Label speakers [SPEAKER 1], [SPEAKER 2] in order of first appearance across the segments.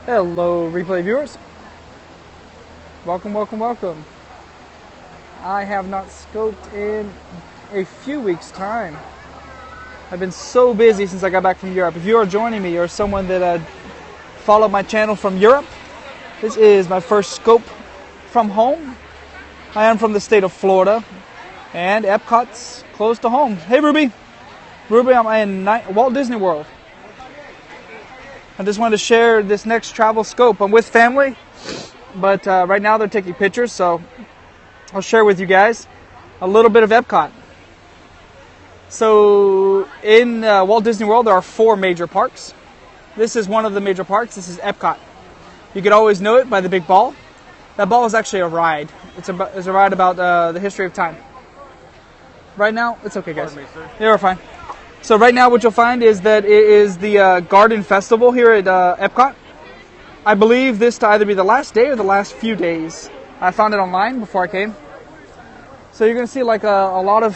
[SPEAKER 1] Hello, replay viewers. Welcome, welcome, welcome. I have not scoped in a few weeks' time. I've been so busy since I got back from Europe. If you are joining me or someone that followed my channel from Europe, this is my first scope from home. I am from the state of Florida, and Epcot's close to home. Hey, Ruby. Ruby, I'm in Walt Disney World. I just wanted to share this next travel scope. I'm with family, but right now they're taking pictures, so I'll share with you guys a little bit of Epcot. So in Walt Disney World, there are 4 major parks. This is one of the major parks. This is Epcot. You can always know it by the big ball. That ball is actually a ride. It's a ride about the history of time. Right now, it's okay, guys. You're fine. So right now what you'll find is that it is the Garden Festival here at Epcot. I believe this to either be the last day or the last few days. I found it online before I came. So you're going to see like a lot of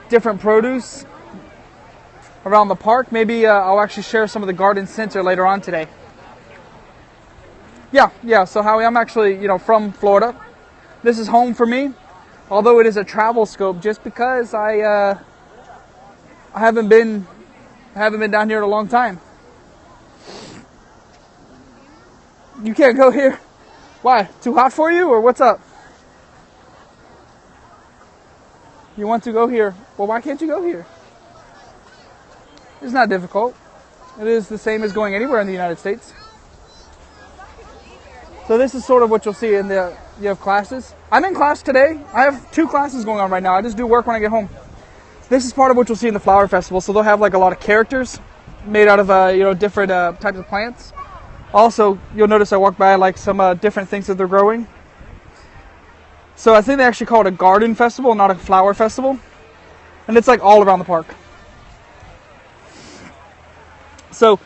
[SPEAKER 1] different produce around the park. Maybe I'll actually share some of the garden center later on today. Yeah. So Howie, I'm actually, from Florida. This is home for me, although it is a travel scope, just because I haven't been down here in a long time. You can't go here. Why? Too hot for you, or what's up? You want to go here? Well, why can't you go here? It's not difficult. It is the same as going anywhere in the United States. So this is sort of what you'll see in you have classes. I'm in class today. I have 2 classes going on right now. I just do work when I get home. This is part of what you'll see in the flower festival. So they'll have like a lot of characters made out of different types of plants. Also, you'll notice I walk by like some different things that they're growing. So I think they actually call it a garden festival, not a flower festival. And it's like all around the park. So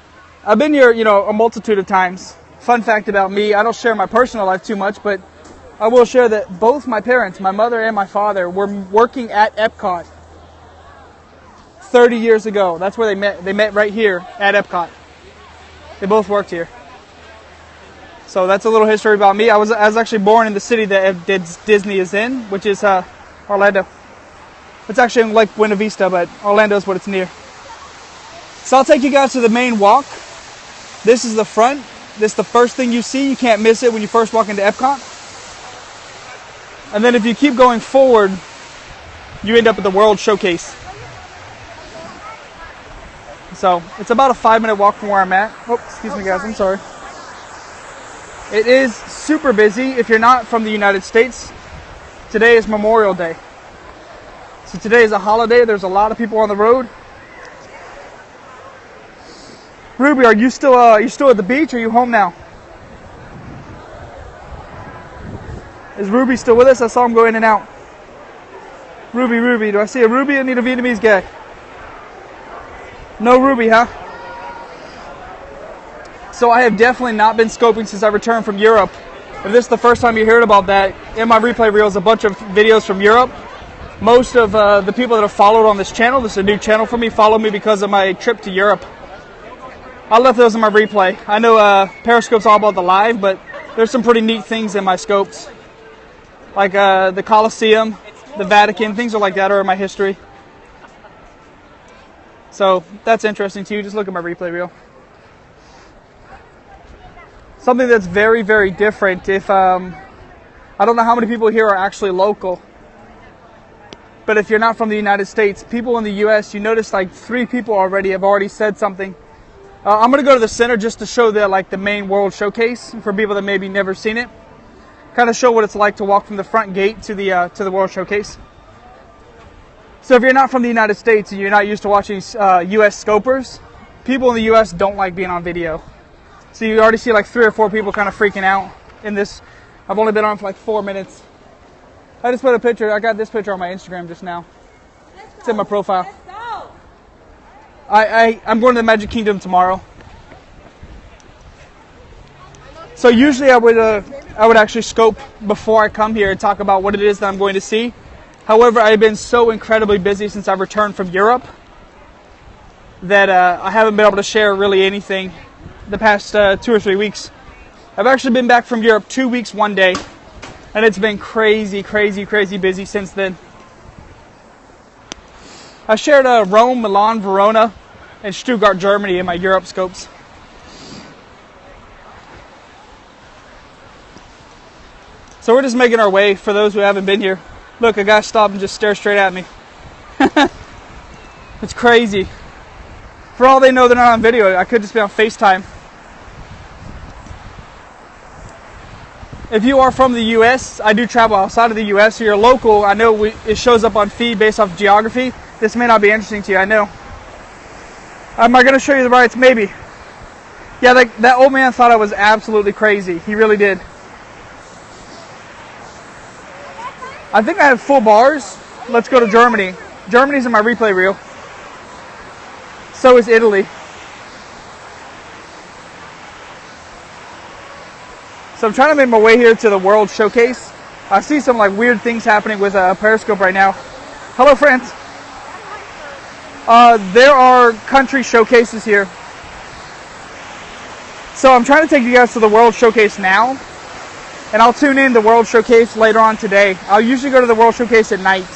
[SPEAKER 1] I've been here, a multitude of times. Fun fact about me, I don't share my personal life too much, but I will share that both my parents, my mother and my father, were working at Epcot 30 years ago. That's where they met. They met right here at Epcot. They both worked here. So that's a little history about me. I was actually born in the city that Disney is in, which is Orlando. It's actually in Lake Buena Vista, but Orlando is what it's near. So I'll take you guys to the main walk. This is the front. This is the first thing you see. You can't miss it when you first walk into Epcot. And then if you keep going forward, you end up at the World Showcase. So it's about a 5-minute walk from where I'm at. Oh, excuse me guys, I'm sorry. It is super busy. If you're not from the United States, today is Memorial Day. So today is a holiday. There's a lot of people on the road. Ruby, are you still at the beach, or are you home now? Is Ruby still with us? I saw him go in and out. Ruby, do I see a Ruby? I need a Vietnamese guy. No Ruby, huh? So I have definitely not been scoping since I returned from Europe. If this is the first time you heard about that, in my replay reels, a bunch of videos from Europe. Most of the people that have followed on this channel, this is a new channel for me, follow me because of my trip to Europe. I left those in my replay. I know Periscope's all about the live, but there's some pretty neat things in my scopes. Like the Colosseum, the Vatican, things like that are in my history. So that's interesting to you. Just look at my replay reel. Something that's very, very different. If I don't know how many people here are actually local, but if you're not from the United States, people in the U.S., you notice like 3 people have already said something. I'm going to go to the center just to show the main World Showcase for people that maybe never seen it. Kind of show what it's like to walk from the front gate to the World Showcase. So if you're not from the United States and you're not used to watching U.S. scopers, people in the U.S. don't like being on video. So you already see like 3 or 4 people kind of freaking out in this. I've only been on for like 4 minutes. I just put a picture. I got this picture on my Instagram just now. It's in my profile. I'm going to the Magic Kingdom tomorrow. So usually I would actually scope before I come here and talk about what it is that I'm going to see. However, I've been so incredibly busy since I've returned from Europe that I haven't been able to share really anything the past 2 or 3 weeks. I've actually been back from Europe 2 weeks, 1 day. And it's been crazy, crazy, crazy busy since then. I shared Rome, Milan, Verona, and Stuttgart, Germany in my Europe scopes. So we're just making our way for those who haven't been here. Look, a guy stopped and just stared straight at me. It's crazy. For all they know, they're not on video. I could just be on FaceTime. If you are from the U.S., I do travel outside of the U.S. So you're local. I know it shows up on feed based off geography. This may not be interesting to you, I know. Am I going to show you the rides? Maybe. Yeah, that old man thought I was absolutely crazy. He really did. I think I have full bars. Let's go to Germany. Germany's in my replay reel. So is Italy. So I'm trying to make my way here to the World Showcase. I see some like weird things happening with Periscope right now. Hello, friends. There are country showcases here. So I'm trying to take you guys to the World Showcase now. And I'll tune in the World Showcase later on today. I'll usually go to the World Showcase at night.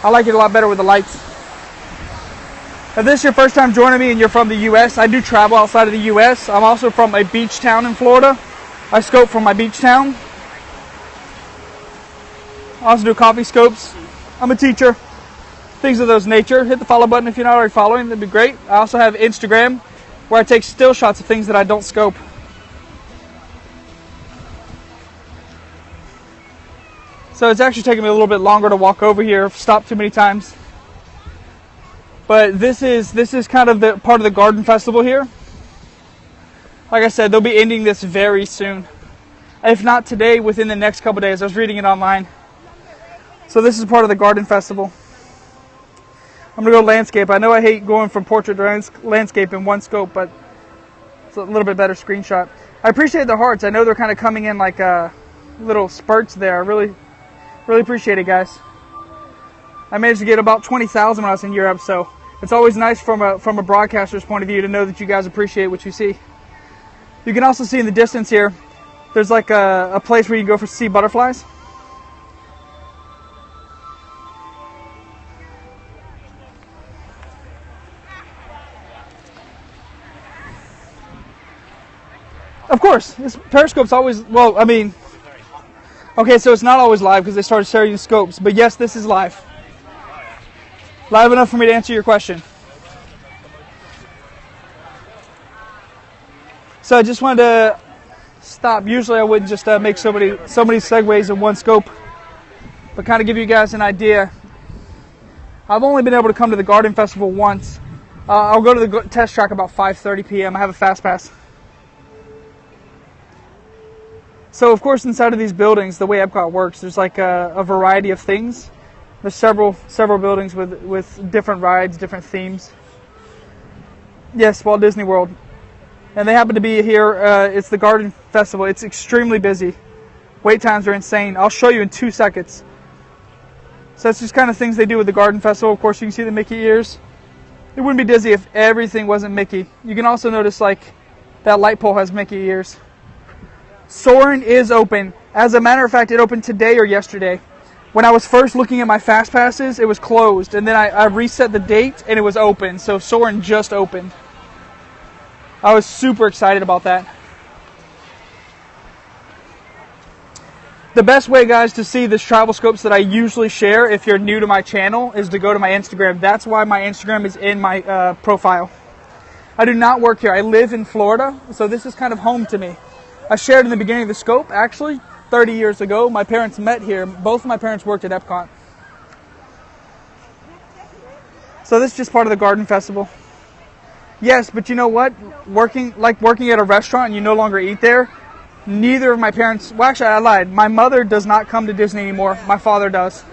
[SPEAKER 1] I like it a lot better with the lights. If this is your first time joining me and you're from the U.S., I do travel outside of the U.S. I'm also from a beach town in Florida. I scope from my beach town. I also do coffee scopes. I'm a teacher. Things of those nature. Hit the follow button if you're not already following. That'd be great. I also have Instagram where I take still shots of things that I don't scope. So it's actually taking me a little bit longer to walk over here. I've stopped too many times. But this is kind of the part of the garden festival here. Like I said, they'll be ending this very soon. If not today, within the next couple days. I was reading it online. So this is part of the garden festival. I'm going to go landscape. I know I hate going from portrait to landscape in one scope, but it's a little bit better screenshot. I appreciate the hearts. I know they're kind of coming in like little spurts there. I really appreciate it, guys. I managed to get about 20,000 when I was in Europe, so it's always nice from a broadcaster's point of view to know that you guys appreciate what you see. You can also see in the distance here, there's like a place where you can go for see butterflies. Of course, this Periscope's always, well, I mean, okay, so it's not always live because they started sharing the scopes, but yes, this is live. Live enough for me to answer your question. So I just wanted to stop. Usually I wouldn't just make so many segues in one scope, but kind of give you guys an idea. I've only been able to come to the Garden Festival once. I'll go to the test track about 5:30 p.m. I have a fast pass. So of course inside of these buildings, the way Epcot works, there's like a variety of things. There's several buildings with different rides, different themes. Yes, Walt Disney World. And they happen to be here. It's the Garden Festival. It's extremely busy. Wait times are insane. I'll show you in 2 seconds. So that's just kind of things they do with the Garden Festival. Of course, you can see the Mickey ears. It wouldn't be Disney if everything wasn't Mickey. You can also notice like that light pole has Mickey ears. Soarin' is open. As a matter of fact, it opened today or yesterday. When I was first looking at my fast passes, it was closed. And then I reset the date and it was open. So Soarin' just opened. I was super excited about that. The best way, guys, to see the travel scopes that I usually share if you're new to my channel is to go to my Instagram. That's why my Instagram is in my profile. I do not work here. I live in Florida, so this is kind of home to me. I shared in the beginning of the scope, actually, 30 years ago. My parents met here. Both of my parents worked at Epcot. So this is just part of the Garden Festival. Yes, but you know what? Working at a restaurant and you no longer eat there, neither of my parents... Well, actually, I lied. My mother does not come to Disney anymore. My father does.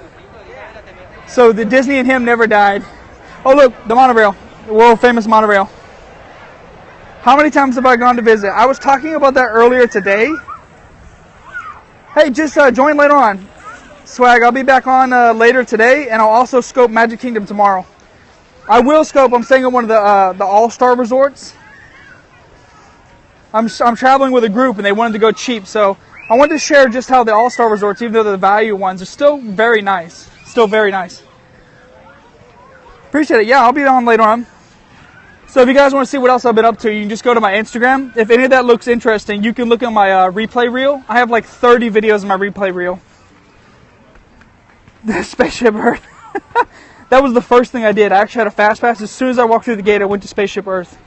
[SPEAKER 1] So the Disney and him never died. Oh, look, the monorail. The world-famous monorail. How many times have I gone to visit? I was talking about that earlier today. Hey, just join later on. Swag, I'll be back on later today, and I'll also scope Magic Kingdom tomorrow. I will scope. I'm staying at one of the All-Star resorts. I'm traveling with a group and they wanted to go cheap, so I wanted to share just how the all-star resorts, even though they're the value ones, are still very nice. Still very nice. Appreciate it. Yeah, I'll be on later on. So if you guys want to see what else I've been up to, you can just go to my Instagram. If any of that looks interesting, you can look at my replay reel. I have like 30 videos in my replay reel. The Spaceship Earth. That was the first thing I did. I actually had a fast pass. As soon as I walked through the gate, I went to Spaceship Earth.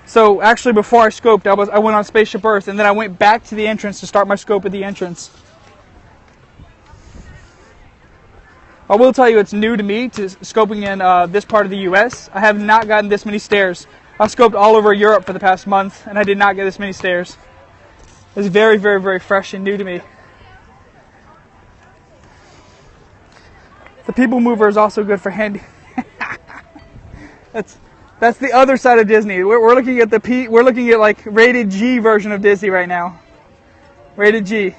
[SPEAKER 1] So actually before I scoped, I went on Spaceship Earth, and then I went back to the entrance to start my scope at the entrance. I will tell you, it's new to me to scoping in this part of the U.S. I have not gotten this many stairs. I've scoped all over Europe for the past month, and I did not get this many stairs. It's very, very, very fresh and new to me. The people mover is also good for handy. That's the other side of Disney. We're looking at we're looking at like rated G version of Disney right now. Rated G.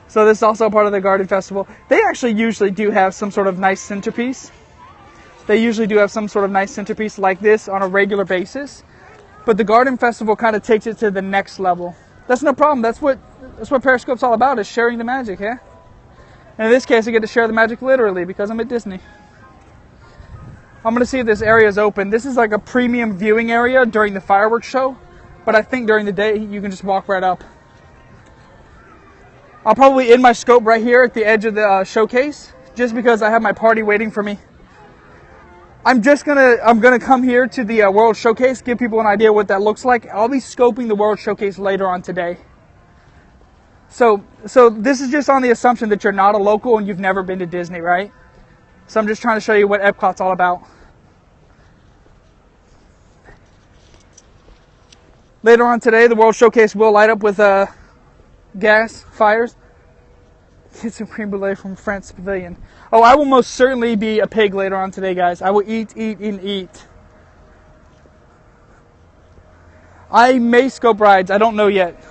[SPEAKER 1] So this is also part of the Garden Festival. They actually usually do have some sort of nice centerpiece. They usually do have some sort of nice centerpiece like this on a regular basis. But the Garden Festival kind of takes it to the next level. That's no problem. That's what Periscope's all about, is sharing the magic, yeah? And in this case, I get to share the magic literally because I'm at Disney. I'm going to see if this area is open. This is like a premium viewing area during the fireworks show. But I think during the day, you can just walk right up. I'll probably end my scope right here at the edge of the showcase, just because I have my party waiting for me. I'm gonna come here to the World Showcase, give people an idea what that looks like. I'll be scoping the World Showcase later on today. So this is just on the assumption that you're not a local and you've never been to Disney, right? So I'm just trying to show you what Epcot's all about. Later on today, the World Showcase will light up with gas fires. Get some creme brulee from France Pavilion. Oh, I will most certainly be a pig later on today, guys. I will eat, and eat. I may scope rides. I don't know yet.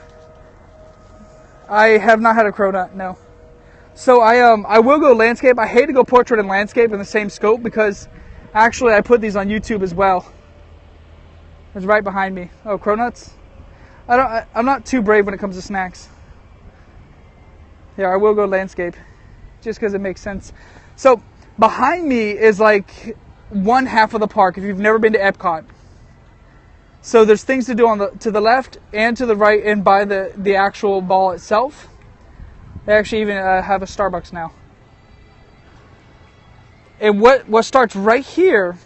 [SPEAKER 1] I have not had a cronut, no. So I will go landscape. I hate to go portrait and landscape in the same scope because actually I put these on YouTube as well. It's right behind me. Oh, cronuts? I'm not too brave when it comes to snacks. Yeah, I will go landscape, just because it makes sense. So behind me is like one half of the park. If you've never been to Epcot, so there's things to do to the left and to the right, and by the actual ball itself. They actually even have a Starbucks now. And what starts right here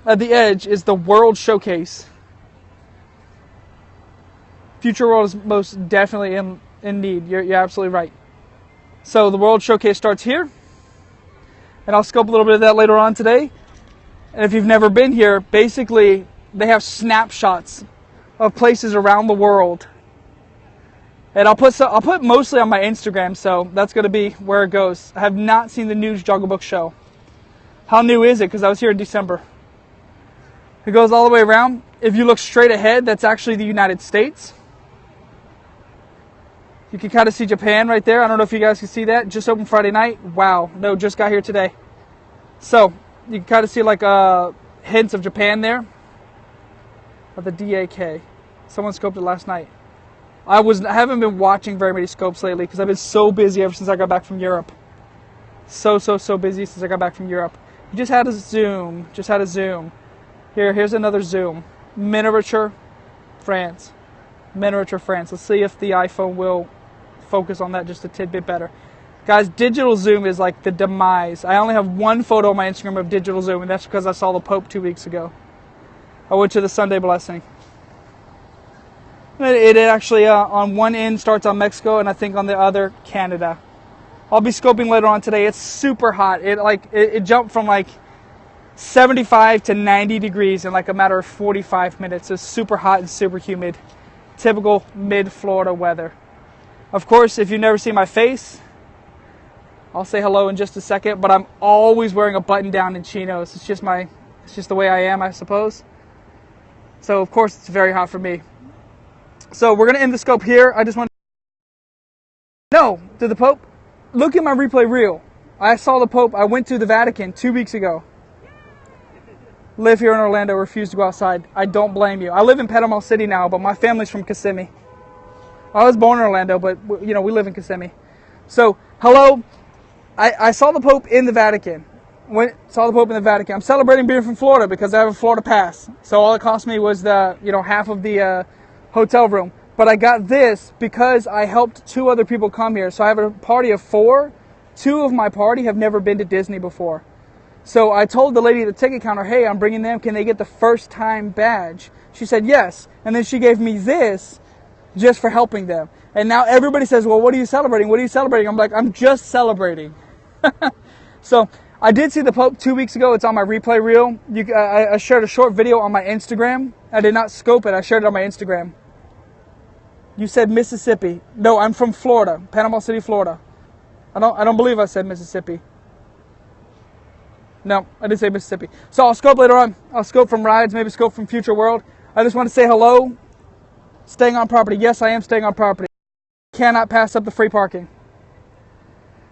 [SPEAKER 1] at the edge is the World Showcase. Future World is most definitely in need. You're absolutely right. So the World Showcase starts here, and I'll scope a little bit of that later on today. And if you've never been here, basically they have snapshots of places around the world. And I'll put mostly on my Instagram, so that's going to be where it goes. I have not seen the new Jungle Book show. How new is it? Because I was here in December. It goes all the way around. If you look straight ahead, that's actually the United States. You can kind of see Japan right there. I don't know if you guys can see that. Just opened Friday night. Wow. No, just got here today. So, you can kind of see like hints of Japan there. Of the DAK. Someone scoped it last night. I haven't been watching very many scopes lately because I've been so busy ever since I got back from Europe. So busy since I got back from Europe. You just had a zoom. Here's another zoom. Miniature France. Miniature France. Let's see if the iPhone will focus on that just a tidbit better. Guys, digital zoom is like the demise. I only have one photo on my Instagram of digital zoom, and that's because I saw the Pope 2 weeks ago. I went to the Sunday Blessing. It actually, on one end, starts on Mexico, and I think on the other, Canada. I'll be scoping later on today. It's super hot. It jumped from like 75 to 90 degrees in like a matter of 45 minutes. It's super hot and super humid. Typical mid-Florida weather. Of course, if you've never seen my face, I'll say hello in just a second, but I'm always wearing a button-down and chinos. It's just the way I am, I suppose. So, of course, it's very hot for me. So, we're going to end the scope here. I just want to... No, to the Pope. Look at my replay reel. I saw the Pope. I went to the Vatican 2 weeks ago. live here in Orlando, refuse to go outside. I don't blame you. I live in Panama City now, but my family's from Kissimmee. I was born in Orlando, but we live in Kissimmee. So, hello. I saw the Pope in the Vatican. I'm celebrating being from Florida because I have a Florida pass. So all it cost me was the half of the hotel room. But I got this because I helped 2 other people come here. So I have a party of 4. 2 of my party have never been to Disney before. So I told the lady at the ticket counter, hey, I'm bringing them. Can they get the first time badge? She said yes. And then she gave me this just for helping them. And now everybody says, well, what are you celebrating? What are you celebrating? I'm like, I'm just celebrating. So I did see the Pope 2 weeks ago. It's on my replay reel. I shared a short video on my Instagram. I did not scope it. I shared it on my Instagram. You said Mississippi. No, I'm from Florida, Panama City, Florida. I don't believe I said Mississippi. No, I didn't say Mississippi. So I'll scope later on. I'll scope from rides, maybe scope from Future World. I just want to say hello. Staying on property. Yes, I am staying on property. Cannot pass up the free parking.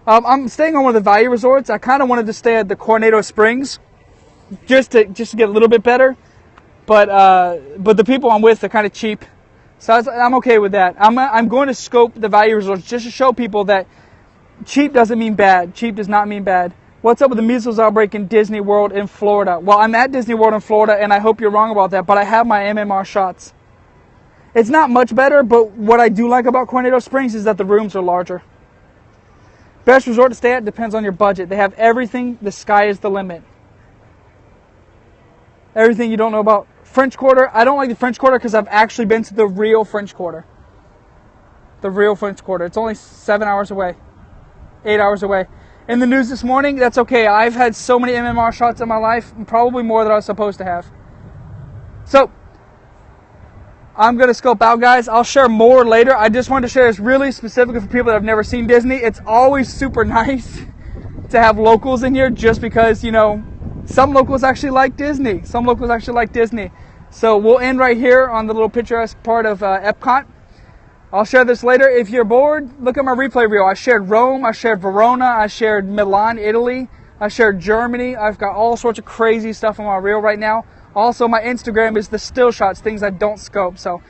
[SPEAKER 1] I'm staying on one of the value resorts. I kind of wanted to stay at the Coronado Springs, just to get a little bit better. But the people I'm with are kind of cheap, so I'm okay with that. I'm going to scope the value resorts just to show people that cheap doesn't mean bad. Cheap does not mean bad. What's up with the measles outbreak in Disney World in Florida? Well, I'm at Disney World in Florida, and I hope you're wrong about that, but I have my MMR shots. It's not much better, but what I do like about Coronado Springs is that the rooms are larger. Best resort to stay at depends on your budget. They have everything. The sky is the limit. Everything you don't know about. French Quarter. I don't like the French Quarter because I've actually been to the real French Quarter. The real French Quarter. It's only 7 hours away. 8 hours away. In the news this morning, that's okay. I've had so many MMR shots in my life, probably more than I was supposed to have. So, I'm going to scope out, guys. I'll share more later. I just wanted to share this really specifically for people that have never seen Disney. It's always super nice to have locals in here just because, some locals actually like Disney. So we'll end right here on the little picturesque part of Epcot. I'll share this later. If you're bored, look at my replay reel. I shared Rome. I shared Verona. I shared Milan, Italy. I shared Germany. I've got all sorts of crazy stuff on my reel right now. Also, my Instagram is the still shots, things I don't scope. So,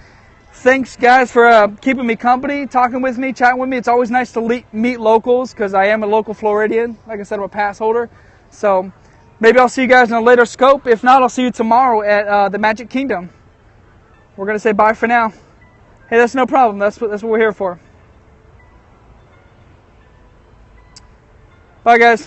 [SPEAKER 1] thanks, guys, for keeping me company, talking with me, chatting with me. It's always nice to meet locals because I am a local Floridian. Like I said, I'm a pass holder. So, maybe I'll see you guys in a later scope. If not, I'll see you tomorrow at the Magic Kingdom. We're going to say bye for now. Hey, that's no problem. That's what we're here for. Bye, guys.